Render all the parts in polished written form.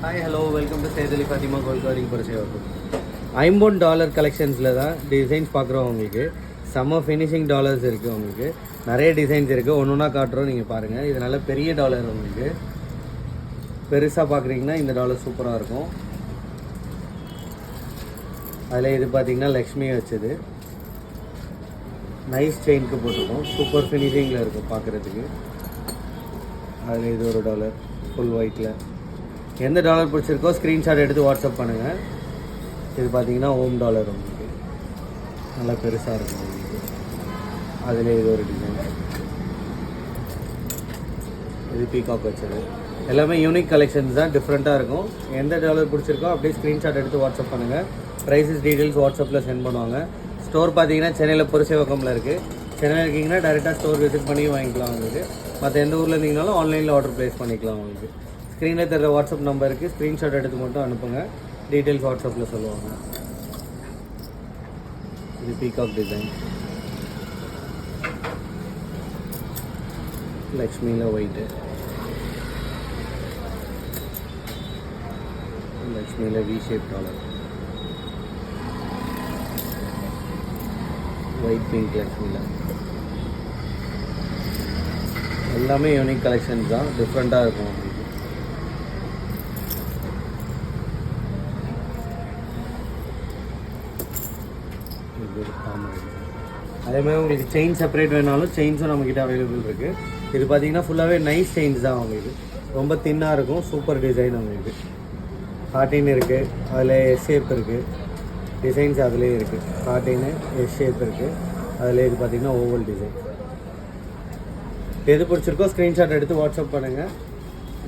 Hi hello welcome to Syed Ali Fathima gold covering பரிசேவாக்கும். $50 கலெக்ஷன்ஸில் தான் டிசைன்ஸ் பார்க்குறோம். உங்களுக்கு செம்ம ஃபினிஷிங் டாலர்ஸ் இருக்குது. உங்களுக்கு நிறைய டிசைன்ஸ் இருக்குது. ஒன்று ஒன்றா காட்டுறோம், நீங்கள் பாருங்கள். இது நல்ல பெரிய டாலர். உங்களுக்கு பெருசாக பார்க்குறீங்கன்னா இந்த டாலர் சூப்பராக இருக்கும். அதில் இது பார்த்திங்கன்னா லக்ஷ்மி வச்சது நைஸ் செயினுக்கு போட்டிருக்கோம். சூப்பர் ஃபினிஷிங்கில் இருக்கும் பார்க்குறதுக்கு. அதில் இது ஒரு டாலர் ஃபுல் ஒயிட்டில். எந்த டாலர் பிடிச்சிருக்கோ ஸ்க்ரீன்ஷாட் எடுத்து வாட்ஸ்அப் பண்ணுங்கள். இது பார்த்தீங்கன்னா ஓம் டாலர். உங்களுக்கு நல்லா பெருசாக இருக்கும். உங்களுக்கு அதில் இது ஒரு டிசைன். இது பீகாக் வச்சது. எல்லாமே யூனிக் கலெக்ஷன்ஸ் தான், டிஃப்ரெண்ட்டாக இருக்கும். எந்த டாலர் பிடிச்சிருக்கோ அப்படியே ஸ்க்ரீன்ஷாட் எடுத்து வாட்ஸ்அப் பண்ணுங்கள். ப்ரைஸஸ் டீட்டெயில்ஸ் வாட்ஸ்அப்பில் சென்ட் பண்ணுவாங்க. ஸ்டோர் பார்த்தீங்கன்னா சென்னையில் புரசேவக்கமில் இருக்குது. சென்னையில் இருக்கீங்கன்னா டேரெக்டாக ஸ்டோர் விசிட் பண்ணி வாங்கிக்கலாம். உங்களுக்கு மற்ற எந்த ஊரில் இருந்தீங்கனாலும் ஆன்லைனில் ஆர்டர் ப்ளேஸ் பண்ணிக்கலாம். உங்களுக்கு ஸ்க்ரீனில் தர வாட்ஸ்அப் நம்பருக்கு ஸ்க்ரீன்ஷாட் எடுத்து மட்டும் அனுப்புங்க. டீட்டெயில்ஸ் வாட்ஸ்அப்பில் சொல்லுவாங்க. இது பீகாக் டிசைன். லக்ஷ்மியில் ஒயிட்டு, லக்ஷ்மியில் V shape dollar, white pink லக்ஷ்மியில். எல்லாமே யூனிக் கலெக்ஷன்ஸ் தான், டிஃப்ரெண்ட்டாக இருக்கும். உங்களுக்கு அதே மாதிரி உங்களுக்கு செயின் செப்பரேட் வேணாலும் செயின்ஸும் நம்மக்கிட்ட அவைலபிள் இருக்குது. இது பார்த்தீங்கன்னா ஃபுல்லாகவே நைஸ் செயின்ஸ் தான். உங்களுக்கு ரொம்ப தின்னாக இருக்கும். Super design. உங்களுக்கு ஹார்டின் இருக்குது, அதில் எஸ் ஷேப் இருக்குது. டிசைன்ஸ் அதிலே இருக்குது. ஹார்டின்னு எஸ் ஷேப் இருக்குது. அதில் இது பார்த்தீங்கன்னா ஓவல் டிசைன். எது பிடிச்சிருக்கோ ஸ்க்ரீன்ஷாட் எடுத்து வாட்ஸ்அப் பண்ணுங்கள்.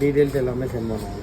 டீட்டெயில்ஸ் எல்லாமே சென்ட் பண்ணுவாங்க.